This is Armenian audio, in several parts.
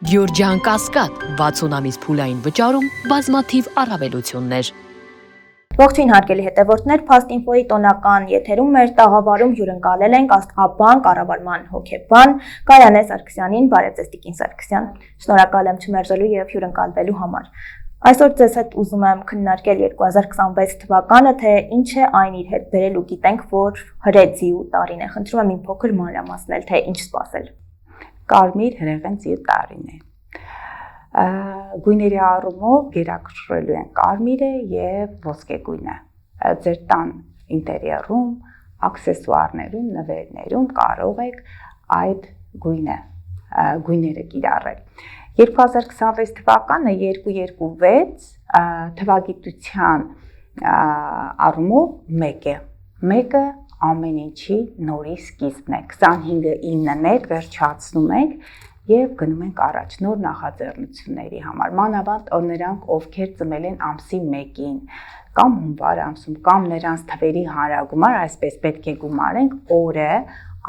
Գյորջյան Կասկադ 60 ամիս փուլային վճարում բազմաթիվ առավելություններ։ Ողջույն հարգելի հետևորդներ, Fast Info-ի տոնական եթերում մեր տաղավարում հյուրընկալել ենք Աստղաբան կառավարման հոգեբան Գայանե Սարգսյանին, բարև ձեզ Տիկին Սարգսյան։ Շնորհակալ եմ չմերժելու եւ հյուրընկալվելու համար։ Այսօր ձեզ հետ ուզում եմ քննարկել 2026 թվականը, թե ինչ է այն իր հետ բերել ու գիտենք, որ հրեձիու տարին է։ Խնդրում եմ իմ փոքր մանրամասնել, թե ինչ սպասել։ Կարմիր հրեղեն ծիու տարին է։ Գույների առումով գերակշռելու են կարմիրը եւ ոսկե գույնը։ Ձեր տան ինտերիերում, աքսեսուարներում, նվերներում կարող եք այդ գույները կիրառել։ 2026 թվականը 226 թվագիտության առումով 1 է։ 1-ը ամեն ինչի նորի սկիզբն է։ 25-ը 9-ն է, վերջացնում ենք եւ գնում ենք առաջ նոր նախաձեռնությունների համար։ Մանավանդ նրանք, ովքեր ծնվել են ամսի 1-ին կամ հունվար ամսում, կամ նրանց թվերի հանրագումար, այսպես պետք է գումարենք օրը,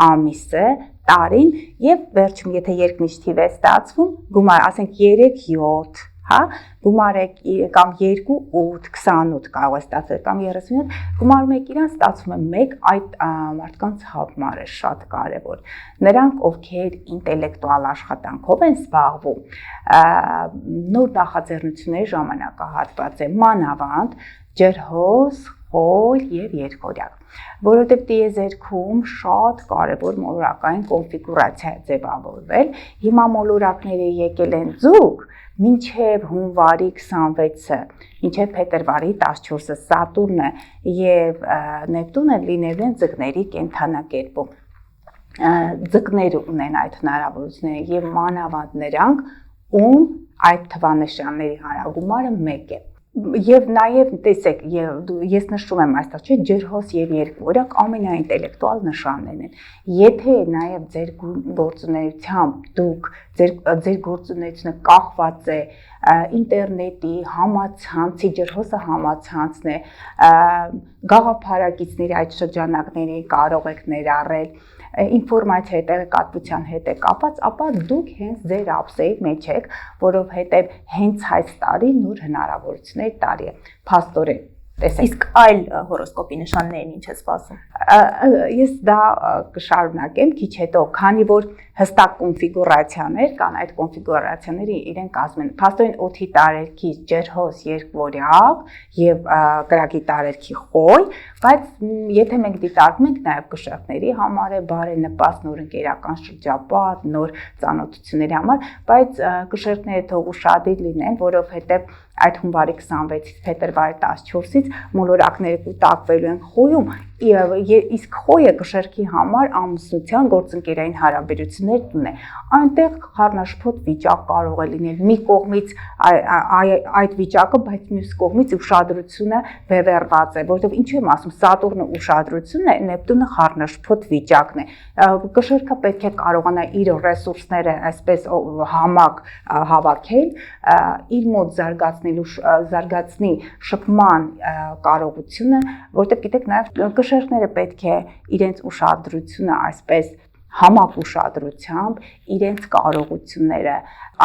ամիսը, տարին եւ վերջում, եթե երկնիշ թիվ է ստացվում, գումար, ասենք 3-7, հա, գումարեք կամ 2-8, 28 կարող է ստացել կամ 37, գումարում եք իրան, ստացվում է 1, այդ մարդկանց համարը շատ կարևոր։ Նրանք, ովքեր ինտելեկտուալ աշխատանքով են զբաղվում, նոր նախաձեռնությունների ժամանակահատված է, մանավանդ ջրհոս, խոլ եւ երկօրյակ, որովհետեւ տիեզերքում շատ կարևոր մոլորակային կոնֆիգուրացիա է ձևավորվել։ Հիմա մոլորակները եկել են ձուկ, մինչև հունվարի 26-ը, մինչև փետրվարի 14-ը Սատուրնը եւ Նեպտունը լինելու են ձկների կենդանակերպում։ Ձկներ ունեն այդ հնարավորությունները եւ մանավանդ նրանք, ում այդ թվանշանների հանրագումարը 1 է։ Եվ նաև տեսեք, ես նշում եմ այստեղ, չէ, ջրհոս եւ երկօրյակ ամենաինտելեկտուալ նշաններն են։ Եթե նաև ձեր գործունեությամբ դուք ձեր գործունեությունը կախված է ինտերնետի, համացանցի, ջրհոսը համացանցն է, գաղափարակիցների այդ շրջանակների կարող եք ներառել, ինֆորմացիայի տեղեկատվության հետ է կապված, ապա դուք հենց ձեր ապսեի մեջ եք, որովհետև հենց այս տարի նոր հնարավորությունների տարի է, փաստորեն, տեսեք։ Իսկ այլ հորոսկոպի նշաններին ինչ է սպասում։ Ես դա կշարունակեմ քիչ հետո, քանի որ հստակ կոնֆիգուրացիաներ կան, այդ կոնֆիգուրացիաները իրեն կազմում են փաստորեն օդի տարերքի ջրհոս, երկօրյակ եւ կրակի տարերքի խոյ, բայց եթե մենք դիտարկում ենք նաեւ կշեռքների համար է բարենպաստ նոր ընկերական շրջապատ, նոր ծանոթությունների համար, բայց կշեռքները թող ուշադիր լինեն, որովհետեւ այդ հունվարի 26-ից փետրվարի 14-ից մոլորակները կուտակվելու են խոյում, իսկ խոյը կշեռքի համար ամուսնության գործընկերային հարաբերություններ տուն է։ Այնտեղ խառնաշփոթ վիճակ կարող է լինել մի կողմից այդ վիճակը, բայց մյուս կողմից ուշադրությունը բևեռված է, որովհետև ինչու եմ ասում, Սատուրնը ուշադրությունն է, Նեպտունը խառնաշփոթ վիճակն է։ Կշեռքը պետք է կարողանա իր ռեսուրսները այսպես համակ հավաքել, իր մոտ զարգացնի շփման կարողությունը, որտեղ գիտեք նաև կշեռքները պետք է իրենց ուշադրությունը այսպես համակ ուշադրությամբ իրենց կարողությունները,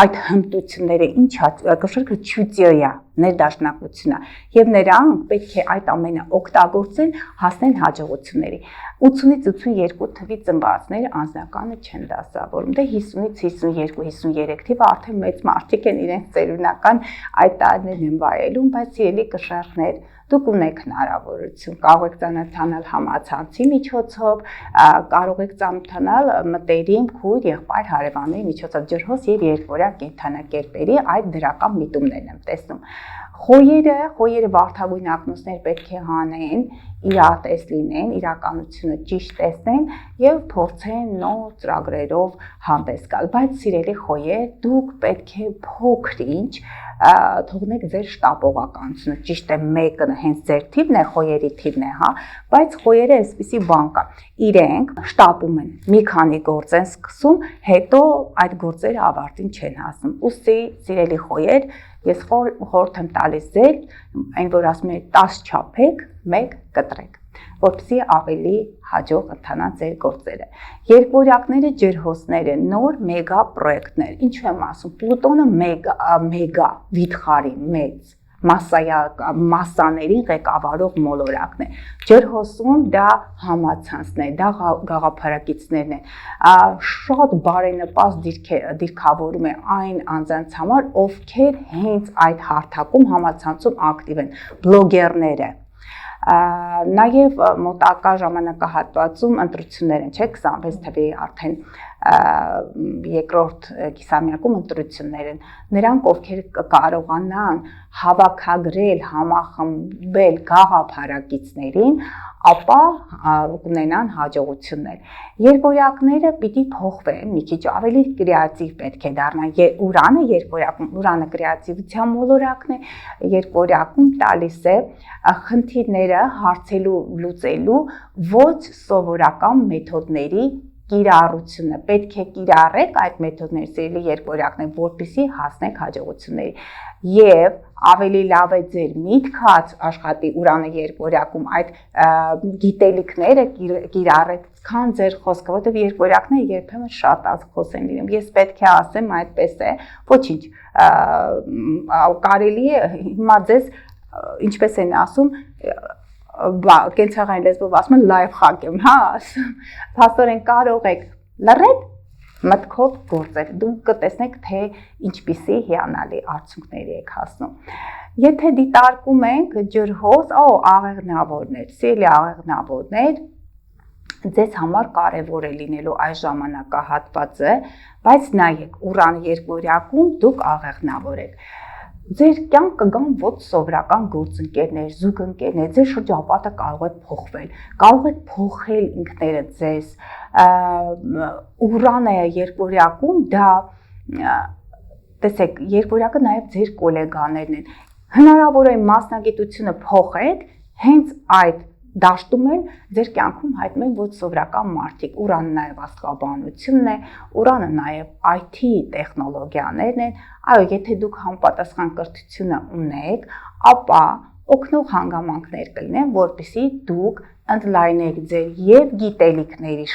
այդ հմտությունները, ինչա կշեռքը չուծյոյա ներդաշնակությունն է, եւ նրանք պետք է այդ ամենը օգտագործեն, հասնեն հաջողությունների։ 80-ից 82 թվի ծնվածները անձնականը չեն դասավորում, դե 50-ից 52, 53 թիվը արդեն մեծ մարդիկ են իրենց ծերունական այդ տարիներն են վայելում, բայց սիրելի կշեռքներ, դուք ունեք հնարավորություն, կարող եք ծանոթանալ համացանցի միջոցով, կարող եք ծանոթանալ մտերիմ, քույր, եղբայր, հարևանների միջոցով, ջրհոս եւ երկօրյակ կենդանակերպերի այդ դրական միտումներն եմ տեսնում։ Խոյերը վարդագույն ակնոցներ պետք է հանեն, իրատես լինեն, իրականությունը ճիշտ տեսնեն եւ փորձեն նոր ծրագրերով հանդես գալ, բայց սիրելի խոյեր, դուք պետք է փոքրինչ թողնեք ձեր շտապողականությունը, ճիշտ է մեկը հենց ձեր թիվն է, խոյերի թիվն է, հա, բայց խոյերը այսպիսի բան կա, իրենք շտապում են, մի քանի գործ են սկսում, հետո այդ գործերը ավարտին չեն հասնում։ Ուստի սիրելի խոյեր, ես խորհուրդ եմ տալիս ձեր, այն որ ասում է 10 չափեք, 1 կտրեք։ որպեսզի ավելի հաջող ընթանան ձեր գործերը։ Երկվորյակները, ջրհոսները, նոր մեգա պրոյեկտներ։ Ինչու եմ ասում, Պլուտոնը մեգա վիթխարի մեծ մասսաներին ղեկավարող մոլորակն է։ Ջրհոսում դա համացանցն է, դա գաղափարակիցներն են։ Շատ բարենպաստ դիրքավորում է այն անձանց համար, ովքեր հենց այդ հարթակում համացանցում ակտիվ են, բլոգերները։ Նաև մոտակա ժամանակահատվածում ընտրություններ են, չէ՞, 26 թվականի արդեն երկրորդ կիսամյակում ընտրություններ են, նրանք ովքեր կարողանան հավաքագրել, համախմբել գաղափարակիցներին, ապա կունենան հաջողություններ։ Երկորյակները պիտի փոխվեն, մի քիչ ավելի կրեատիվ պետք է դառնան։ Ուրանը երկորյակում, Ուրանը կրեատիվության մոլորակն է, երկորյակում տալիս է խնդիրները հարցելու լուծելու ոչ սովորական մեթոդների կիրառությունը, պետք է կիրառեք այդ մեթոդները, սիրելի երկորյակներ, որպեսզի հասնեք հաջողությունների։ Եվ ավելի լավ է ձեր միտքը աշխատի Ուրանը երկորյակում այդ գիտելիքները կիրառեք, քան ձեր խոսքը, որտեղ երկորյակները երբեմն շատ ազգոս են լինում։ Ես պետք է ասեմ, այդպես է, ոչինչ, կարելի է հիմա ձեզ ինչպես են ասում, կենցաղային լեզվով ասում են լայվ խակեմ, հա, փաստորեն կարող եք լռել, մտքով գործել, դուք կտեսնեք, թե ինչպիսի հիանալի արդյունքների եք հասնում։ Եթե դիտարկում ենք ջրհոս, աղեղնավորներ, սիրելի աղեղնավորներ, ձեզ համար կարևոր է լինելու այս ժամանակահատվածը, բայց նայեք, Ուրան երկորյակում դուք աղեղնավոր եք։ Ձեր կյանք կգան ոչ սովորական գործընկերներ, զուգընկերներ, ձեր շրջապատը կարող է փոխվել, կարող եք փոխել ինքներդ ձեզ։ Ուրանը երկորյակում դա, տեսեք, երկորյակը նաև ձեր գոլեգաներն են։ Հնարավոր է մասնագիտությունը փոխեք, հենց այդ դաշտում են ձեր կյանքում հայտնում են ոչ սովորական մարդիկ։ Ուրանը նաև աստղաբանությունն է, Ուրանը նաև IT տեխնոլոգիաներն են։ Այո, եթե դուք համապատասխան կրթությունը ունեք, ապա օգնող հանգամանքներ կլինեն, որպեսզի դուք ընդլայնեք ձեր եւ գիտելիքների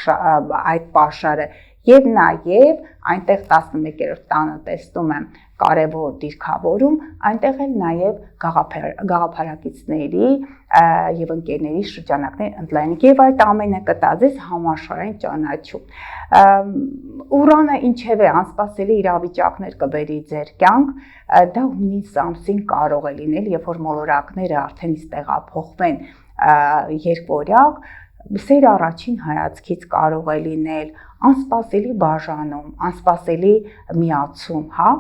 այդ պաշարը, եւ նաեւ այնտեղ 11-րդ տանը տեսնում եմ կարևոր դիրքավորում, այնտեղ էլ նաեւ գաղափարակիցների եւ ընկերների շրջանակներ ընդլայնեք եւ այդ ամենը կտա ձեզ համաշխարհային ճանաչում։ Ուրանը ինչևէ անսպասելի իրավիճակներ կբերի ձեր կյանք, դա հունիս ամսին կարող է լինել, երբ որ մոլորակները արդեն տեղափոխվեն երկվորյակ, սեր առաջին հայացքից կարող է լինել անսպասելի բաժանում, անսպասելի միացում, հա,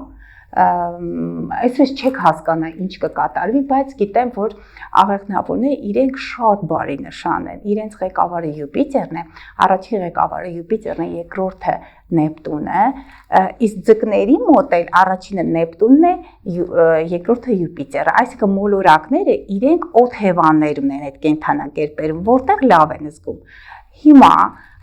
այսպես չեք հասկանա ինչ կկատարվի, բայց գիտեմ, որ աղեղնավորները իրենք շատ բարի նշան են, իրենց ղեկավարը Յուպիտերն է, առաջին ղեկավարը Յուպիտերն է, երկրորդը Նեպտունը, իսկ ձկների մոտ էլ առաջինը Նեպտունն է, երկրորդը Յուպիտերը, այսինքն մոլորակները իրենք օթևաններ ունեն այդ կենդանակերպերում, որտեղ լավ են զգում։ Հիմա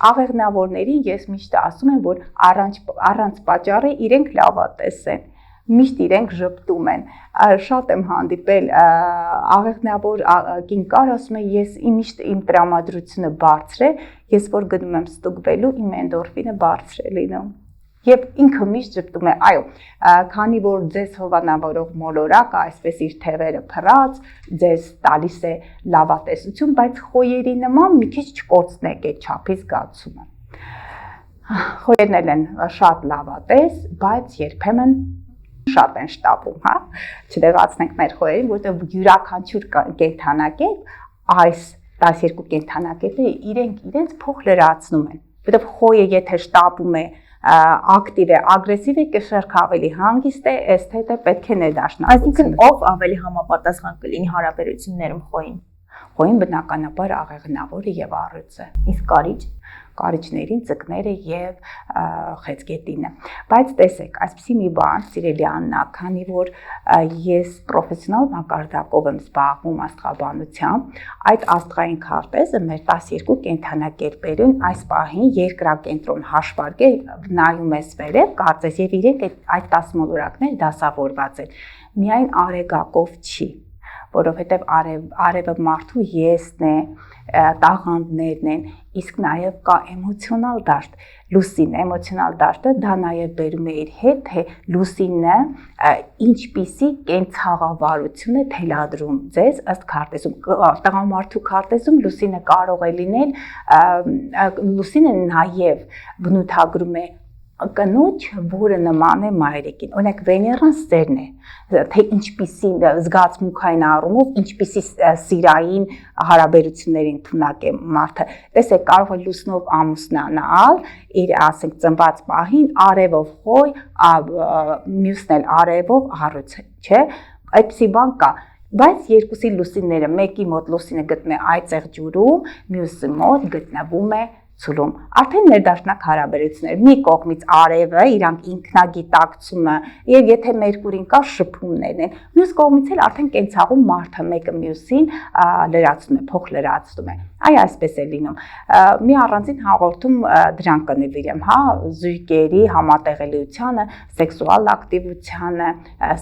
աղեղնավորներին ես միշտ ասում եմ, որ առանց պատճառի իրենք լավատես են, միշտ իրենք ժպտում են, շատ եմ հանդիպել աղեղնավոր կին կար, ասում է ես միշտ իմ տրամադրությունը բարձր է, ես որ գնում եմ ստուգվելու, իմ էնդորֆինը բարձր է լինում։ Եվ ինքը միշտ ժպտում է, այո, քանի որ ձեզ հովանավորող մոլորակը այսպես իր թևերը փռած, ձեզ տալիս է լավատեսություն, բայց խոյերի նման մի քիչ չկորցնեք այդ չափի զգացումը։ Խոյերն էլ են շատ լավատես, բայց երբեմն շատ են շտապում, հա, չդեղացնենք մեր խոյերին, որտեղ յուրաքանչյուր կենդանակերպ այս 12 կենդանակերպերը իրենց փոխ լրացնում են, որտեղ խոյը եթե շտապում է ակտիվ է, ագրեսիվ է, կշերքը ավելի հանգիստ է, էսթետ է, պետք է ներդաշնակ։ Այսինքն ով ավելի համապատասխան կլինի հարաբերություններում խոյին։ Խոյին բնականաբար աղեղնավորը եւ առյուծը։ Իսկ կարիճներին, ձկները եւ խեցգետինը։ Բայց տեսեք, այսպեսի մի բան, սիրելի Աննա, քանի որ ես պրոֆեսիոնալ մակարդակով եմ զբաղվում աստղաբանությամբ, այդ աստղային քարտեզը մեր 12 կենդանակերպերին այս պահին երկրակենտրոն հաշվարկ է, նայում ես վերև, կարծես եւ իրենք այդ 10 մոլորակներ դասավորված են։ Միայն Արեգակով չի, որովհետև արևը մարդու եսն է, տաղանդներն են, իսկ նաև կա էմոցիոնալ դաշտ, լուսինը, էմոցիոնալ դաշտը դա նաև բերում է իր հետ, թե լուսինը ինչպիսի կենցաղավարություն է թելադրում ձեզ ըստ քարտեզում, տղամարդու քարտեզում լուսինը կարող է լինել, լուսինը նաև բնութագրում է կնոջ, որը նման է մայրիկին, օրինակ Վեներան սերն է, թե ինչպիսի զգացմունքային առումով, ինչպիսի սիրային հարաբերությունների ընդունակ է մարդը, տեսեք կարող է լուսնով ամուսնանալ, իր ասենք ծնված պահին արևով խոյ, մյուսն էլ արևով առյուծ, չէ, այդպիսի բան կա, բայց երկուսի լուսինները, մեկի մոտ լուսինը գտնվում է այծեղ ջուրում, մյուսի մոտ գտնվում է ցուլում, արդեն ներդաշնակ հարաբերություններ, մի կողմից արևը, իրանք ինքնագիտակցումը, եւ եթե Մերկուրին կա շփումներն են, մյուս կողմից էլ արդեն կենցաղում մարդը մեկը մյուսին լրացնում է, փոխ լրացնում է, այսպես է լինում, մի առանձին հաղորդում դրան կնվիրեմ, հա, զույգերի համատեղելիությանը, սեքսուալ ակտիվությանը,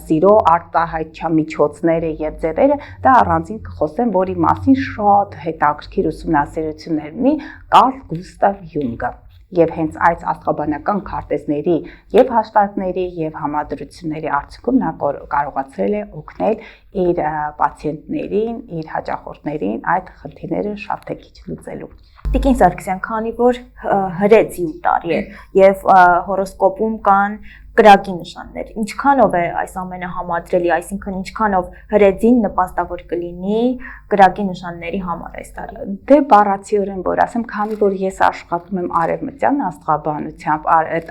սիրո արտահայտչության միջոցները եւ ձևերը, դա առանձին կխոսեմ, որի մասին շատ հետաքրքիր ուսումնասիրություններ ունի Կարլ Գուստավ Յունգը եւ հենց այս աստղաբանական քարտեզների եւ հաշվարկների եւ համադրությունների արդյունքում նա կարողացել է օգնել իր պացիենտներին, իր հաճախորդներին այդ խնդիրները շատ թեքիչ լուծելու։ Տիկին Սարգսյան, քանի որ հրեց 7 տարի է եւ հորոսկոպում կան կրակի նշաններ, ինչքանով է այս ամենը համադրելի, այսինքն ինչքանով հրեցին նպաստավոր կլինի կրակի նշանների համար այս տարի։ Դե բառացիորեն որ ասեմ, քանի որ ես աշխատում եմ արևմտյան աստղաբանությամբ,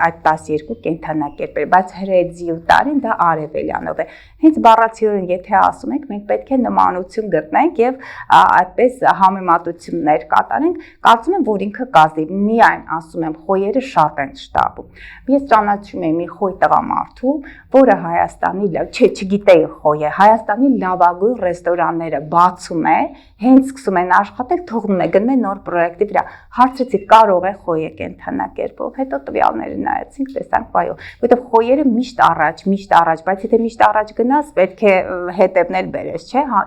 այդ 12 կենդանակերպեր, բայց հրեց 7 տարին դա արևելյանով է։ Հենց բառացիորեն եթե ասում ենք, մենք պետք է նմանություն գտնենք եւ այդպես համեմատություններ կատարենք, կարծում եմ, որ ինքը կազդի, միայն ասում եմ, խոյերը շատ են շտապում։ Ես ճանաչում եմ մի խոյ տղամարդու, որը Հայաստանի, չգիտեի խոյ է, Հայաստանի լավագույն ռեստորանները բացում է, հենց սկսում են աշխատել, թողնում է, գնում է նոր պրոյեկտի վրա, հարցրեցի կարող է խոյը կենդանակերպով, հետո տվյալները նայեցինք, տեսանք, բայո, որովհետև խոյերը միշտ առաջ, բայց եթե միշտ առաջ գնաս, պետք է հետևներ բերես, չէ, հա,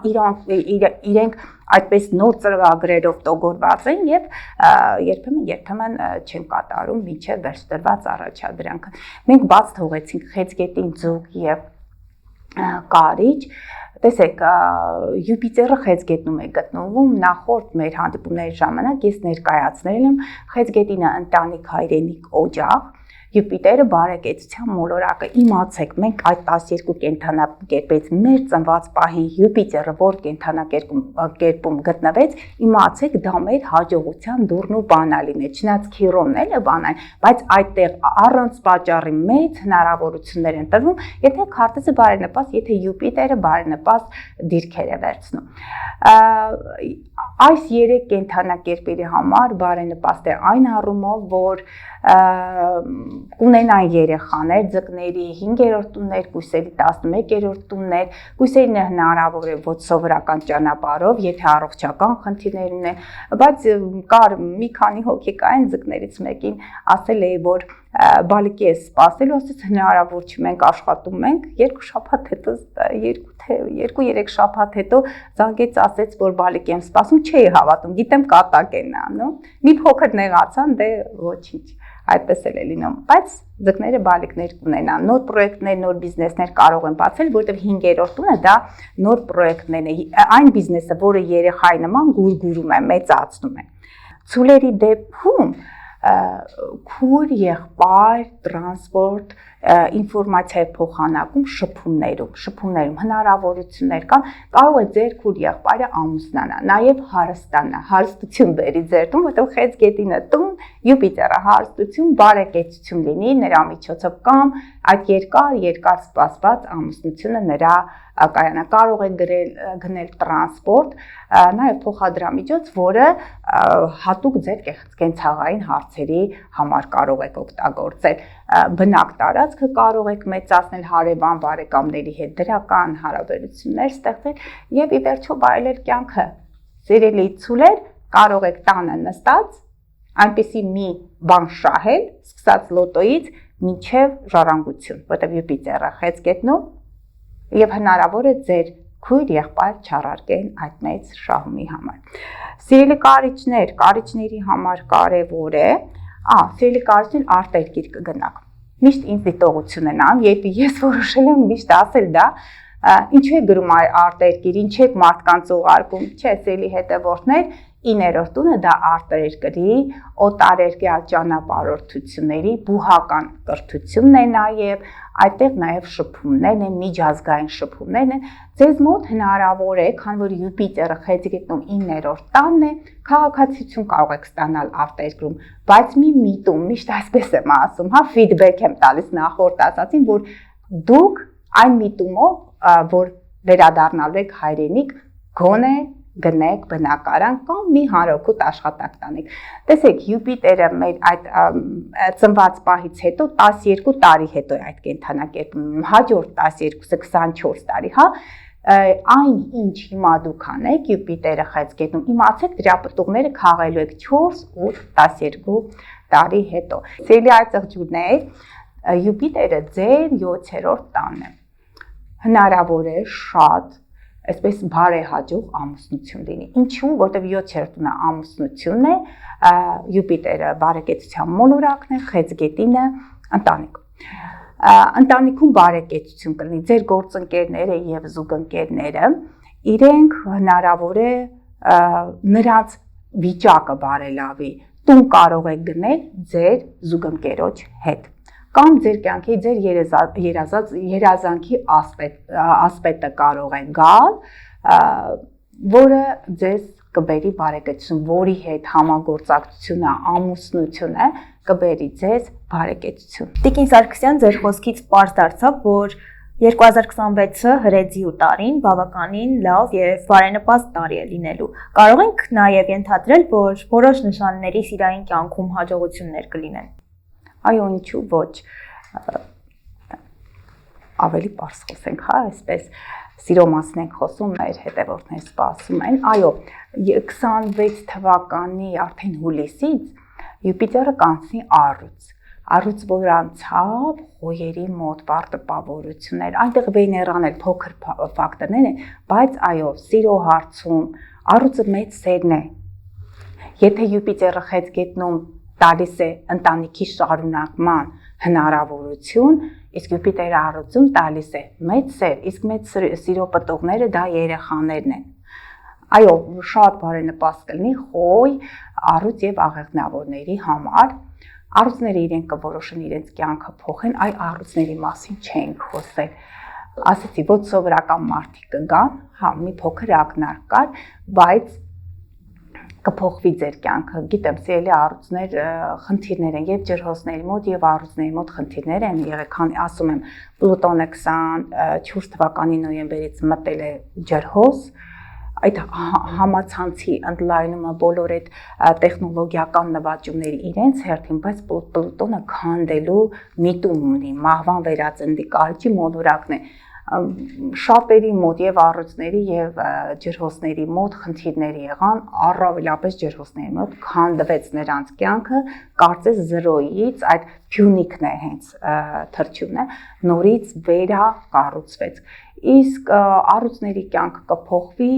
իրենք այդպես նոր ծրագրերով տոգորված են եւ երբեմն չեն կատարում մինչեւ վերջտրված առաջադրանքը։ Մենք բաց թողեցինք Խեցգետին ձուկ եւ կարիճ, տեսեք, Յուպիտերը Խեցգետնում է գտնվում, նախորդ մեր հանդիպումների ժամանակ ես ներկայացրել եմ Խեցգետինը ընտանիք հայրենիք օջախ, Յուպիտերը բարեկեցության մոլորակը, իմացեք, մենք այդ 12 կենդանակերպից մեր ծնված պահին Յուպիտերը որ կենդանակերպում գտնվեց, իմացեք, դա մեր հաջողության դուրն ու բանալին է, չնայած Քիրոնն էլ է բանալ, բայց այդտեղ առանց պատճառի մեծ հնարավորություններ են տրվում, եթե քարտեզը բարենպաստ, եթե Յուպիտերը բարենպաստ դիրքեր է վերցնում։ Այս 3 կենդանակերպերի համար բարենպաստ է այն առումով, որ կունենան երեխաներ, ձկների 5-րդ տուններ, կույսերի 11-րդ տուններ, կույսերին հնարավոր է ոչ սովորական ճանապարհով, եթե առողջական խնդիրներ ունեն, բայց կար մի քանի հոգի կային ձկներից մեկին ասել է, որ բալիկի է սպասելու, ասեց հնարավոր չի, մենք աշխատում ենք, 2 շաբաթ հետո 2-3 շաբաթ հետո զանգեց ասեց, որ բալիկի եմ սպասում, չէի հավատում, գիտեմ կատակ են անում, մի փոքր նեղացան, դե ոչինչ, այդպես էլ է լինում, բայց ձկները բալիկներ կունենան, նոր պրոյեկտներ, նոր բիզնեսներ կարող են բացել, որտեղ 5-րդ տունը դա նոր պրոյեկտներն է, այն բիզնեսը, որը երեխայի նման գուրգուրում է, մեծացնում է։ Ցուլերի դեպքում քուր, եղբայր, տրանսպորտ, ինֆորմացիայի փոխանակում շփումներում հնարավորություններ կան, կարող է ձեր քուր եղբայրը ամուսնանա, նաև հարստանա, հարստություն բերի ձեր տուն, որտեղ Խեցգետինը տուն, Յուպիտերը հարստություն, բարեկեցություն լինի նրա միջոցով կամ այդ երկար սպասված ամուսնությունը նրա կայանա, կարող է գնել տրանսպորտ, նաև փոխադրամիջոց, որը հատուկ ձեր կենցաղային հարցերի համար կարող եք օգտագործել, բնակ տարածքը կարող եք մեծացնել հարևան բարեկամների հետ դրական հարաբերություններ ստեղծել եւ ի վերջո բարելել կյանքը։ Սիրելի ցուլեր, կարող եք տանը նստած այնպիսի մի բան շահել, սկսած լոտոյից մինչև ժառանգություն, որտեղ Յուպիտերը Խեցգետնում եւ հնարավոր է ձեր քույր եղբայր չառարկեն այդ մեծ շահումի համար։ Սիրելի կարիճներ, կարիճների համար կարևոր է, սիրելի կարիճներ արտերկիր կգնաք։ Միշտ ինձ դիտողություն են անում, երբ ես որոշել եմ միշտ ասել դա, ինչու է գրում արտերկիր, ինչ է մարդկանց ուղարկում, չէ, սիրելի հետևորդներ, 9-րդ տունը դա արտերկրի, օտարերկրյա ճանապարհորդությունների բուհական կրթությունն է նաև, այդտեղ նաև շփումներն են, միջազգային շփումներն են, ձեզ մոտ հնարավոր է, քանի որ Յուպիտերը խեցգետնում 9-րդ տանն է, քաղաքացիություն կարող եք ստանալ արտերկրում, բայց մի միտում, միշտ այսպես եմ ասում, ֆիդբեք եմ տալիս նախորդ ասածին, որ դուք այն միտումով, որ վերադառնալու եք հայրենիք, գոնե գնեք բնակարան կամ մի հանրօգուտ աշխատանք տանեք։ Տեսեք, Յուպիտերը մեր այդ ծնված պահից հետո 12 տարի հետո է այդ կենդանակերպում, հաջորդ 12-ը 24 տարի, այն ինչ հիմա դուք անեք Յուպիտերը խեցգետնում, իմացեք դրա պտուղները քաղելու եք 4, 8, 12 տարի հետո։ Սիրելի այցեղջուրներ, Յուպիտերը ձեր 7-րդ տանն է։ Հնարավոր է շատ այսպես բարեհաջող ամուսնություն լինի։ Ինչու՞, որտեղ 7-րդ տունը ամուսնությունն է, Յուպիտերը բարեկեցության մոլորակն է, խեցգետինը ընտանիք։ Ընտանիքում բարեկեցություն կլինի, ձեր գործընկերները եւ զուգընկերները, իրենք հնարավոր է նրանց վիճակը բարելավի, տուն կարող եք գնել ձեր զուգընկերոջ հետ կամ ձեր կյանքի ձեր երազանքի ասպետը կարող է գալ, որը ձեզ կբերի բարեկեցություն, որի հետ համագործակցությունը, ամուսնությունը կբերի ձեզ բարեկեցություն։ Տիկին Սարգսյան, ձեր խոսքից պարզ դարձավ, որ 2026-ը հրեձի ու տարին բավականին լավ եւ բարենպաստ տարի է լինելու։ Կարող ենք նաեւ ենթադրել, որ որոշ նշանների սիրային կյանքում հաջողություններ կլինեն։ Այո, ինչու ոչ, ավելի պարզ խոսենք, այսպես սիրո մասին ենք խոսում, մեր հետևորդներ սպասում են, այո, 26 թվականի արդեն հուլիսից Յուպիտերը կանցնի առուց, որ անցավ խոյերի մոտ պարտպավորություններ, այնտեղ Վեներան էլ փոքր ֆակտորներ են, բայց այո, սիրո հարցում առուծը մեծ սերն է, եթե Յուպիտերը խեցգետնում տալիս է ընտանիքի շարունակման հնարավորություն, իսկ Յուպիտերը առուծում տալիս է մեծ սեր, իսկ մեծ սիրո պտուղները դա երեխաներն են։ Այո, շատ բարենպաստ կլինի խոյ, առուծ եւ աղեղնավորների համար։ Առուծները իրենք կորոշեն իրենց կյանքը փոխեն, այ առուծների մասին չենք խոսել։ Ասեցի, ոչ սովորական մարդիկ կգան, մի փոքր ակնարկ կար, բայց կփոխվի ձեր կյանքը, գիտեմ, սիրելի առուծներ խնդիրներ են եւ ջրհոսների մոտ եւ առուծների մոտ խնդիրներ են եղել, քանի ասում եմ, Պլուտոնը 24 թվականի նոյեմբերից մտել է ջրհոս, այդ համացանցի ընդլայնումը բոլոր այդ տեխնոլոգիական նվաճումների իրենց հերթին, բայց Պլուտոնը քանդելու միտում ունի, մահվան վերածննդի կարիճի մոլորակն է։ Շատերի մոտ եւ առյուծների եւ ջրհոսների մոտ խնդիրներ եղան, առավելապես ջրհոսների մոտ քանդվեց նրանց կյանքը, կարծես 0-ից այդ փյունիկն է հենց թրջունը, նորից վերակառուցվեց։ Իսկ առյուծների կյանքը կփոխվի,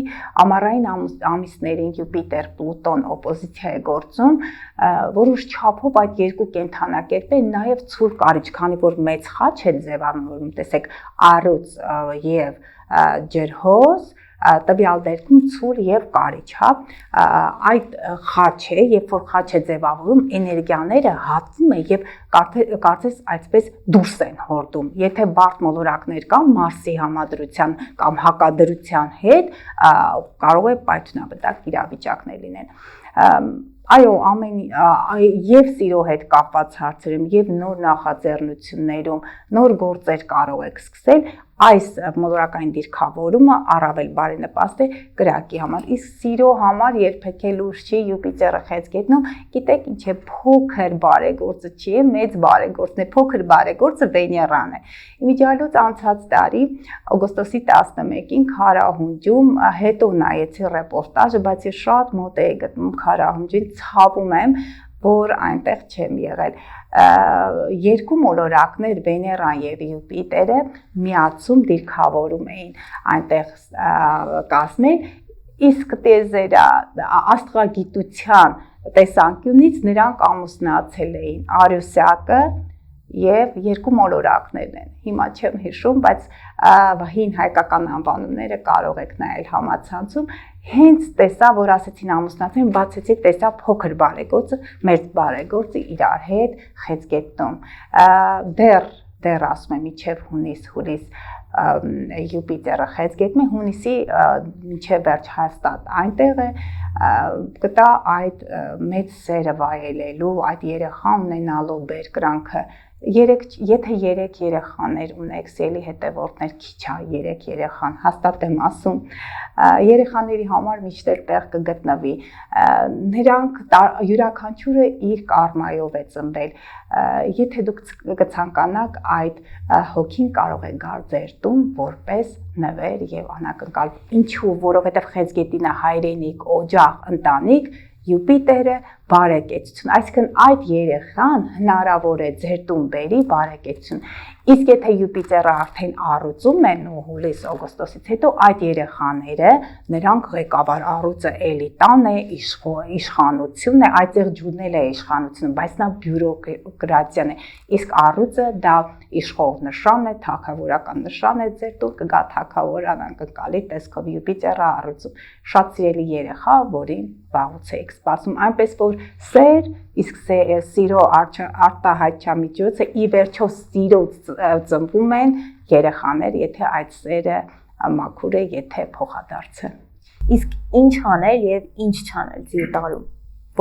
ամառային ամիսներին Յուպիտեր Պլուտոն օպոզիցիա է գործում, որոշ չափով այդ երկու կենդանակերպերը նաև ցուր կարիճ, քանի որ մեծ խաչ է ձևավորվում, տեսեք, առյուծ եւ ջրհոս, տվյալ դեպքում ցուր եւ կարիճ, այդ խաչը, երբ որ խաչը ձևավորում, էներգիաները հատվում են եւ կարծես այսպես դուրս են հորդում։ Եթե բարդ մոլորակներ կան Մարսի համադրության կամ հակադրության հետ, կարող է պայթյունաբդակ իրավիճակներ լինեն։ Այո, եւ սիրո հետ կապված հարցերում եւ նոր նախաձեռնություններում նոր գործեր կարող եք սկսել, այս մոլորակային դիրքավորումը առավել բարենպաստ է կրակի համար, իսկ սիրո համար երբեք էլ ուշ չի, Յուպիտերը խեցգետնում, գիտեք ինչ է, փոքր բարեգործը չի, մեծ բարեգործն է, փոքր բարեգործը Վեներան է։ Իմիջիալոց անցած տարի օգոստոսի 11-ին Քարահունջում հետո նայեցի ռեպորտաժը, բայց ես շատ մոտ էի գտնում Քարահունջին, ցավում եմ, որ այնտեղ չեմ եղել։ Երկու մոլորակներ Վեներան եւ Յուպիտերը միացում դիրքավորում էին այնտեղ կազմել, իսկ տեզերը աստղագիտության տեսանկյունից նրանք ամուսնացել էին Արիուսակը եւ երկու մոլորակներն են։ Հիմա չեմ հիշում, բայց հին հայկական անվանումները կարող եք նայել համացանցում։ Հենց տեսա, որ ասեցին ամուսնացին, բացեցի, տեսա փոքր բարեգործը, մեր բարեգործը իրար հետ խեցգետնում։ Դեռ ասում եմ, իջև հունիս Յուպիտերը խեցգետնի, հունիսի մինչև վերջ հաստատ այնտեղ է կտա այդ մեծ սերը վայելելու, այդ երեխա ունենալու բերկրանքը։ Եթե 3 երեխաներ ունեք, սելի հետևորդներ քիչ է 3 երեխան, հաստատ եմ ասում, երեխաների համար միշտ տեղ կգտնվի։ Նրանք յուրաքանչյուրը իր կարմայով է ծնվել։ Եթե դուք կցանկանաք, այդ հոգին կարող է գալ ձեր տուն որպես նվեր եւ անակնկալ։ Ինչու, որովհետեւ խեցգետինը հայրենիք, օջախ, ընտանիք, Յուպիտերը բարեկեցություն, այսինքն այդ երեխան հնարավոր է ձեր տուն բերի բարեկեցություն։ Իսկ եթե Յուպիտերը արդեն առուծում են ու հուլիս օգոստոսից հետո այդ երեխաները, նրանք ղեկավար առուծը էլիտան է, իշխանություն է, այդտեղ ջուրնել է իշխանությունը, բայց նա բյուրոկրատիան է։ Իսկ առուծը դա իշխող նշան է, թագավորական նշան է, ձեր տուն կգա թագավորան անկնկալի տեսքով Յուպիտերը առուծում։ Շատ սիրելի երեխա, որին վաղուց եք սպասում, այնպես որ սեր, իսկ սիրո արտահայտչամիջոցը ի վերջո սիրոց ծնվում են երեխաներ, եթե այդ սերը մաքուր է, եթե փոխադարձ է։ Իսկ ինչ անել եւ ինչ չանել ձիու տարում,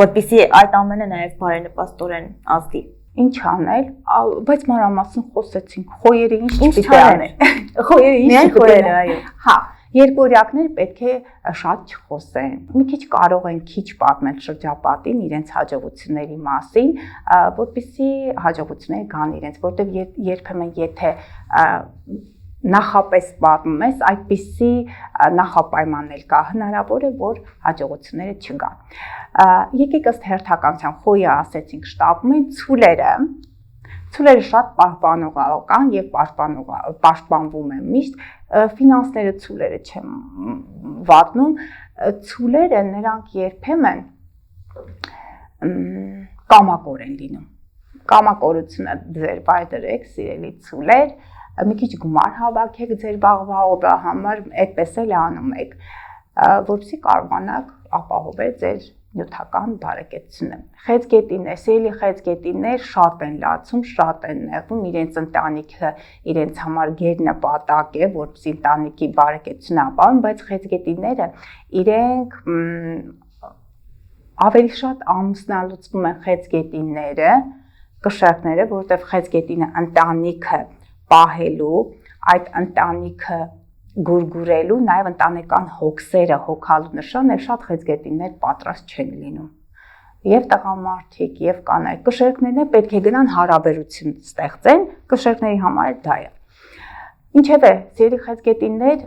որպեսզի այդ ամենը նաեւ բարենպաստորեն ազդի։ Ինչ անել, բայց մանրամասն խոսեցինք, խոյերը ինչ պիտի անել։ Խոյերը ինչ պիտի անել։ Հա, երկորյակներ պետք է շատ չխոսեն։ Մի քիչ կարող են քիչ պատմել շրջապատին իրենց հաջողությունների մասին, որպեսզի հաջողությունները գան իրենց, որտեղ երբեմն եթե նախապես պատմում ես, այդպիսի նախապայմաններ կա, հնարավոր է, որ հաջողությունները չգան։ Եկեք ըստ հերթականության խոյը ասեցինք շտապում են ցուլերը շատ պահպանողական եւ պաշտպանվում են միշտ, ֆինանսները ցուլերը չեմ վատնում, ցուլերը նրանք երբեմն կամակոր են լինում։ Կամակորությունը ձեր բայդրեք, սիրելի ցուլեր, մի քիչ գումար հավաքեք ձեր վաղվա օրվա համար, այդպես էլ անում եք, որպեսզի կարողանաք ապահովել ձեր նյութական բարեկեցությունը։ Խեցգետիններ, սիրելի խեցգետիններ շատ են լացում, շատ են նեղվում, իրենց ընտանիքը իրենց համար գերնպատակ է, որպեսզի ընտանիքի բարեկեցությունը ապահովեն, բայց խեցգետինները իրենք ավելի շատ ամուսնալուծվում են խեցգետինները, կշեռքները, որտեղ խեցգետինը ընտանիքը պահելու, այդ ընտանիքը գուրգուրելու, նաև ընտանեկան հոգսերը հոգալու նշան է, շատ խեցգետիններ պատրաստ չեն լինում։ Եվ տղամարդիկ, եւ կանայք, կշերքներն պետք է գնան հարաբերություն ստեղծեն, կշերքների համար դա է։ Ինչևէ, սիրելի խեցգետիններ,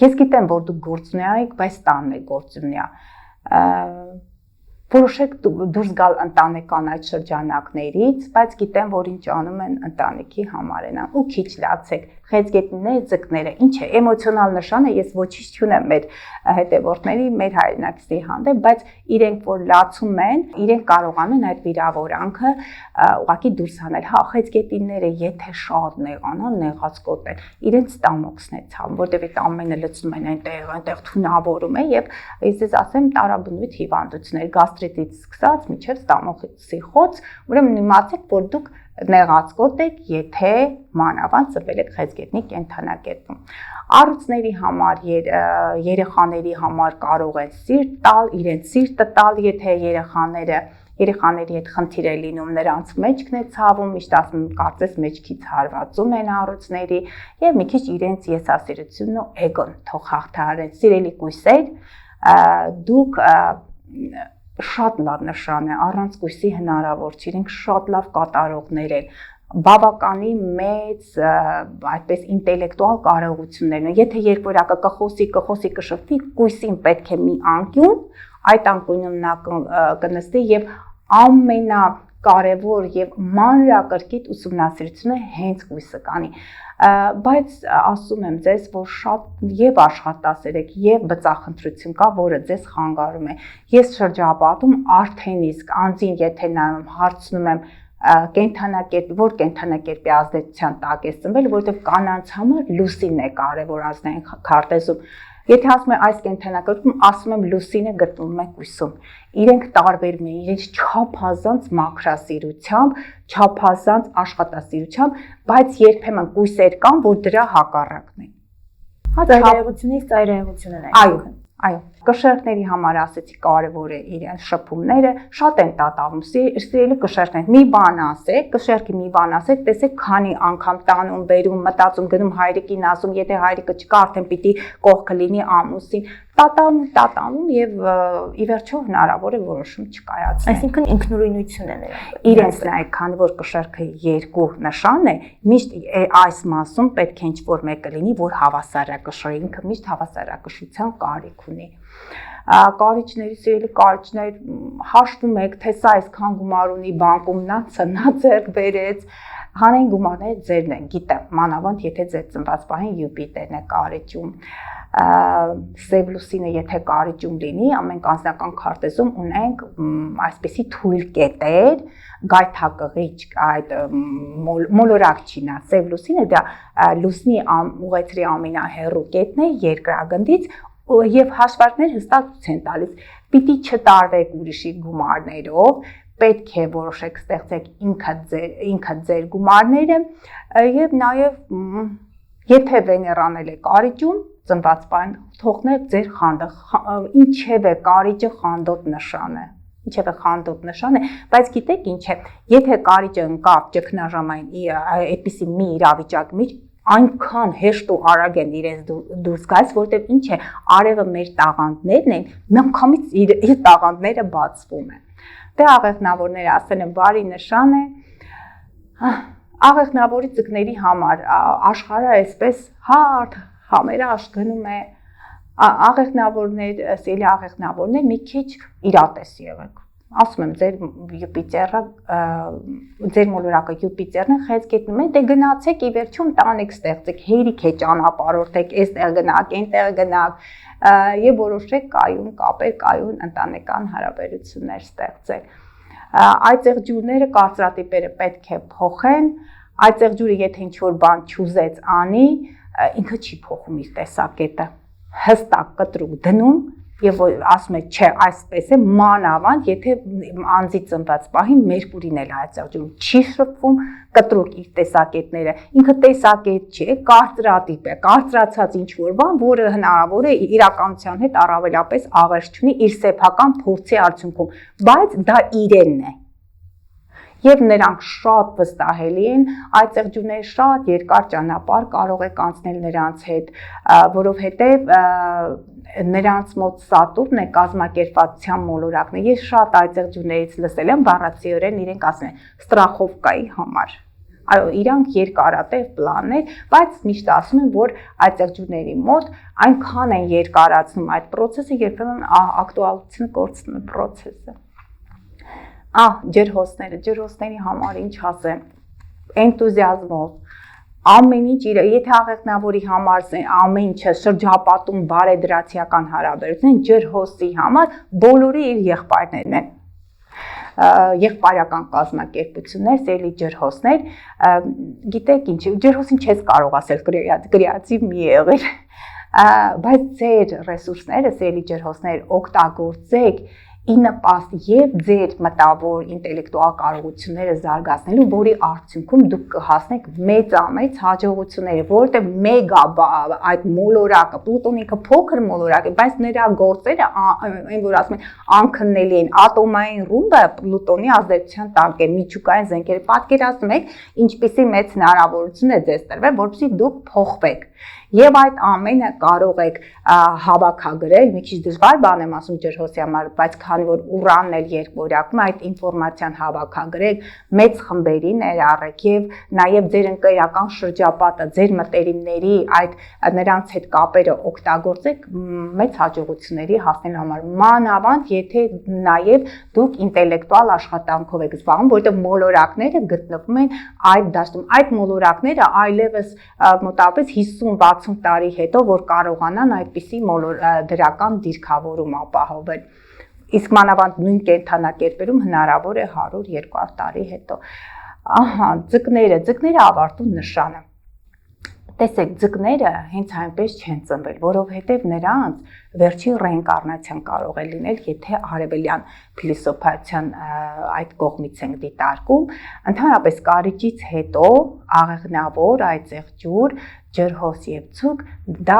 ես գիտեմ, որ դուք գործունյա եք, բայց տանն եք գործունյա։ Որոշեք դուրս գալ ընտանեկան այդ շրջանակներից, բայց գիտեմ, որ ինչ անում են ընտանիքի համար են, ու քիչ լացեք, խեցգետինները, ձկները, ինչ է, էմոցիոնալ նշան է, ես ոչինչ չունեմ մեր հետևորդների, մեր հայրենակիցների հանդեպ, բայց իրենք որ լացում են, իրենք կարողանում են այդ վիրավորանքը ուղղակի դուրս հանել։ Հա, խեցգետինները, եթե շատ նեղանան, նեղած կոտեն, իրենց ստամոքսն է ցավում, որտեղ այդ ամենը լցնում են այնտեղ թունավորում է եւ ես ձեզ ասեմ տարաբնույթ հիվանդություններ, գաստրիտից սկսած մինչև ստամոքսի խոց, ուրեմն իմացեք, որ դուք նեղացկոտ եք, եթե մանավանդ ծնվել եք խեցգետնի կենդանակերպում։ Առյուծների համար, երեխաների համար կարող են սիրտ տալ, իրենց սիրտը տալ, եթե երեխաների հետ խնդիր է լինում, նրանց մեջքն է ցավում, միշտ ասում եմ, կարծես մեջքից հարվածում են առյուծների եւ մի քիչ իրենց եսասիրությունն ու էգոն թող հաղթահարեն։ Սիրելի կույսեր, դուք շատ լավ նշան է, առանց կույսի հնարավոր չի, իրենք շատ լավ կատարողներ են, բավականին մեծ այդպես ինտելեկտուալ կարողություններ են, եթե երկորյակը կխոսի կշփվի, կույսին պետք է մի անկյուն, այդ անկույնում նա կնստի եւ ամենակարևոր եւ մանրակրկիտ ուսումնասիրությունը հենց հույսը կանի, բայց ասում եմ ձեզ, որ շատ եւ աշխատասեր եք եւ բծախնդրություն կա, որը ձեզ խանգարում է։ Ես շրջապատում արդեն իսկ անձին եթե նայում հարցնում եմ կենթանակերպի, որ կենթանակերպի ազդեցության տակ է ծնվել, որովհետև կանանց համար լուսինն է կարևոր ազգային քարտեզում։ Եթե ասում եմ այս կենթանակերպում, ասում եմ լուսինը գտնվում է կույսում։ Իրենք տարբերվում են իրենց չափազանց մաքրասիրությամբ, չափազանց աշխատասիրությամբ, բայց երբեմն կույսեր կան, որ դրա հակառակն են։ Հա ծայրահեղությունից ծայրահեղությունն է։ Այո, կշերտների համար ասեցի կարևոր է իրենց շփումները, շատ են տատավում, սիրելի կշերտներ, մի բան ասեք, կշերտի մի բան ասեք, տեսեք քանի անգամ տանում, բերում, մտածում, գնում հայրիկին ասում, եթե հայրիկը չկա, արդեն պիտի կողքը լինի ամուսին, տատանում եւ ի վերջո հնարավոր է որոշում չկայացնել։ Այսինքն ինքնուրույնություն է նրանք։ Իրենց նայեք, քանի որ կշերտը երկու նշան է, միշտ այս մասում պետք է ինչ-որ մեկը լինի, որ հավասարակշռի, ինքը միշտ հավասարակշռության կարիք ունի։ Կարիճների, սիրելի կարիճներ, հաշվում եք, թե սա այսքան գումար ունի բանկում, նա ձեռք բերեց, հանեն գումարները ձերն են, գիտեմ, մանավանդ եթե ձեր ծնված պահին Յուպիտերն է կարիճում, սև լուսինը եթե կարիճում լինի, ամենք անձնական քարտեզում ունենք այսպիսի թույլ կետեր, գայթակղիչ, այդ մոլորակ չինա, սև լուսինը դա լուսնի ուղեծրի ամենահեռու կետն է երկրագնդից եւ հաշվարկներ հստակ ցույց են տալիս, պիտի չտարվեք ուրիշի գումարներով, պետք է որոշեք ստեղծեք ինքը ձեր գումարները եւ նաեւ եթե Վեներան է կարիճում ծնված պահին թողնեք ձեր խանդը, ինչեւ է կարիճը խանդոտ նշան է, բայց գիտեք ինչ է, եթե կարիճը ընկավ ճգնաժամային այդպիսի մի իրավիճակի մեջ այնքան հեշտ ու արագ են իրենց դուրս գալիս, որտեղ ինչ է, արևը մեր տաղանդներն են, միանգամից իր տաղանդները բացվում են։ Դե աղեղնավորները ասել են բարի նշան է, աղեղնավորի ձկների համար աշխարհը այսպես հարթ համերաշ գնում է, աղեղնավորներ, սիրելի աղեղնավորներ մի քիչ իրատես եղեք։ Ասում եմ ձեր Յուպիտերը, ձեր մոլորակը Յուպիտերն է, խեց գետնում է, դե գնացեք ի վերջում տանեք ստեղծեք, հերիք է ճանապարհորդեք, այստեղ գնաք, այնտեղ գնաք եւ որոշեք կայուն կապեր, կայուն ընտանեկան հարաբերություններ ստեղծեք։ Այդտեղ ջուրները կարծրատիպերը պետք է փոխեն, այդտեղ ջուրը եթե ինչ-որ բան չուզեց անի, ինքը չի փոխում իր տեսակետը, հստակ կտրուկ դնում եւ ասում է չէ այսպես է մանավանդ եթե անձի ծնված պահին Մերկուրին էլ այդտեղ ջուրում չի շփվում կտրուկ իր տեսակետները ինքը տեսակետ չէ կարծրատիպ է կարծրացած ինչ որ բան որը հնարավոր է իրականության հետ առավելապես աղերս չունի իր սեփական փորձի արդյունքում բայց դա իրենն է Եվ նրանք շատ վստահելի են, այդ ծեղջուրները շատ երկար ճանապարհ կարող եք անցնել նրանց հետ, որովհետև նրանց մոտ Սատուրնն է կազմակերպվածության մոլորակն է։ Ես շատ այդ ծեղջուրներից լսել եմ, բառացիորեն իրենք ասում են ստրախովկայի համար։ Այո, իրանք երկարատև պլաններ, բայց միշտ ասում են, որ այդ ծեղջուրների մոտ այնքան են երկարացնում այդ process-ը, երբեմն ակտուալություն կորցնում է process-ը։ Ջրհոսների համար ինչ ասեմ, էնտուզիազմով, ամեն ինչ իր, եթե աղեղնավորի համար ամեն ինչը շրջապատում բարեդրացիական հարաբերություն են, ջրհոսի համար բոլորի իր եղբայրներն են, եղբայրական կազմակերպություններ, սիրելի ջրհոսներ, գիտեք ինչ, ջրհոսին չես կարող ասել կրեատիվ մի եղել, բայց ձեր ռեսուրսները, սիրելի ջրհոսներ, օգտագործեք ի նպաստ եւ ձեր մտավոր ինտելեկտուալ կարողությունները զարգացնելու, որի արդյունքում դուք կհասնեք մեծամեծ հաջողությունների, որովհետեւ մեգա այդ մոլորակը, Պլուտոնիկը փոքր մոլորակ է, բայց նրա գործերը, այն որ ասում են, անքննելի են, ատոմային ռումբը Պլուտոնի ազդեցության տակ է, միջուկային զենքերը, պատկերացնում եք, ինչպիսի մեծ հնարավորություն է ձեզ տրվել, որպեսզի դուք փոխվեք։ Եվ այդ ամենը կարող եք հավաքագրել, մի քիչ դժվար բան եմ ասում ջրհոսի համար, բայց քանի որ ուրանն էլ երկվորյակում է, այդ ինֆորմացիան հավաքագրեք, մեծ խմբերի ներառեք եւ նաեւ ձեր ընկերական շրջապատը, ձեր մտերիմների այդ նրանց հետ կապերը օգտագործեք մեծ հաջողությունների հասնելու համար, մանավանդ եթե նաեւ դուք ինտելեկտուալ աշխատանքով եք զբաղվում, որտեղ մոլորակները գտնվում են այդ դաշտում, այդ մոլորակները այլևս մոտավորապես 50-60 տարի հետո որ կարողանան այդպիսի դրական դիրքավորում ապահովել, իսկ մանավանդ նույն կենթանակերպերում հնարավոր է 100-200 տարի հետո, ձկները ավարտուն նշանը, տեսեք, ձկները հենց այնպես չեն ծնվել, որովհետև նրանց վերջին ռեինկարնացիան կարող է լինել, եթե արևելյան փիլիսոփայության այդ կողմից ենք դիտարկում, ընդհանրապես կարիճից հետո աղեղնավոր, այծեղջյուր, ջրհոս եւ ցուկ դա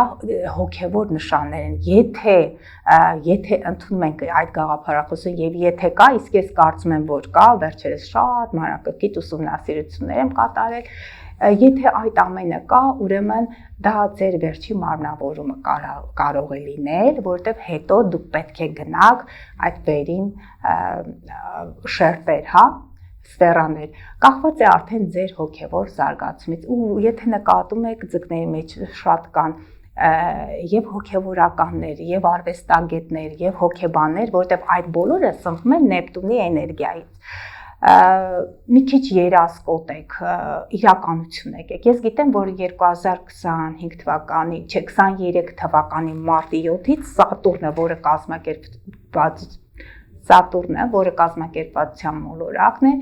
հոգեվոր նշաններ են, եթե ընդունում ենք այդ գաղափարախոսը եւ եթե կա, իսկ ես կարծում եմ, որ կա, վերջերս շատ մանրակրկիտ ուսումնասիրություններ եմ կատարել, եթե այդ ամենը կա, ուրեմն դա ձեր վերջի մարմնավորումը կարող է լինել, որտեղ հետո դուք պետք է գնաք այդ վերին շերտեր, սֆերաներ, կախված է արդեն ձեր հոգևոր զարգացումից ու եթե նկատում եք ձկների մեջ շատ կան եւ հոգեվորականներ, եւ արվեստագետներ, եւ հոգեբաններ, որտեղ այդ բոլորը սնվում են Նեպտունի էներգիայից մի քիչ երասկոտ եք, իրականություն եկեք։ Ես գիտեմ, որ 2025 թվականի, 23 թվականի մարտի 7-ից Սատուրնը, որը կազմակերպվածության մոլորակն է,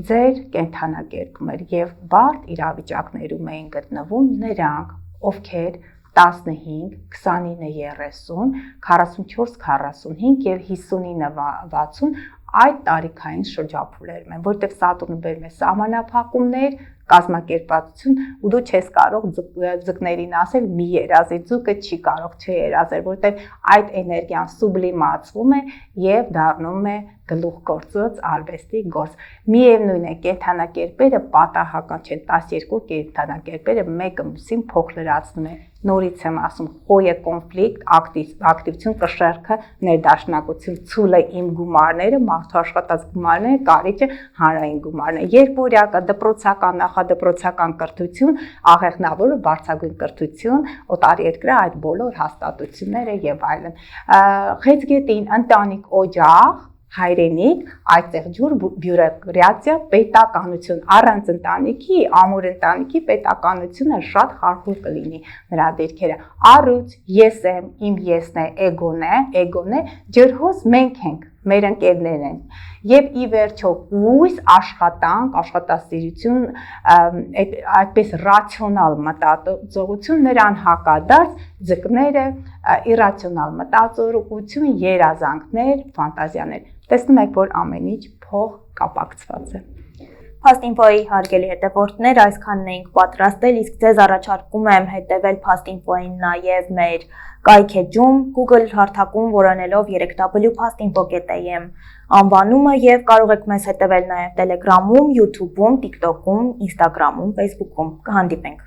ձեր կենթանակերպում էր եւ բարդ իրավիճակներում էին գտնվում նրանք, ովքեր 15, 29, 30, 44, 45 եւ 59, 60 այդ տարիքային շրջափուլերում են, որտեղ Սատուրնը բերում է սահմանափակումներ, կազմակերպվածություն ու դու չես կարող ձկներին ասել մի երազի, ձուկը չի կարող չերազել, որտեղ այդ էներգիան սուբլիմացվում է եւ դառնում է գլուխգործոց արվեստի գործ։ Միևնույն է, կենթանակերպերը պատահական չեն, 12 կենթանակերպերը մեկը մյուսին փոխլրացնում է։ Նորից եմ ասում, խոյը կոնֆլիկտ, ակտիվություն, կշեռքը, ներդաշնակություն, ցուլը իմ գումարները, մարդու աշխատած գումարները, կարիճը հանրային գումարները, երկվորյակը, դպրոցական, նախադպրոցական կրթություն, աղեղնավորը, բարձրագույն կրթություն, օտարերկրյա այդ բոլոր հաստատությունները եւ այլն։ Խեցգետին, ընտանիք, օջախ, հայրենիք, այծեղջյուր, բյուրոկրատիա, պետականություն, առանց ընտանիքի, ամուր ընտանիքի պետականությունը շատ խարխուլ կլինի նրա դիրքերը։ Առյուծ, ես եմ, իմ եսն է, էգոն է, ջրհոս մենք ենք, մեր ընկերներն են։ Եվ ի վերջո հույս, աշխատանք, աշխատասիրություն, այդպես ռացիոնալ մտածողություն, նրան հակադարձ ձկները, իրացիոնալ մտածողություն, երազանքներ, ֆանտազիաներ։ Տեսնում եք, որ ամեն ինչ փող կապակցված է։ Փաստինֆոյի հարգելի հետևորդներ, այսքանն էինք պատրաստել, իսկ ձեզ առաջարկում եմ հետևել Փաստինֆոյին նաև մեր կայքեջում, Google հարթակում որոնելով 3w.pastinfo.am անվանումը եւ կարող եք մեզ հետևել նաև Telegram-ում, YouTube-ում, TikTok-ում, Instagram-ում, Facebook-ում։ Կհանդիպենք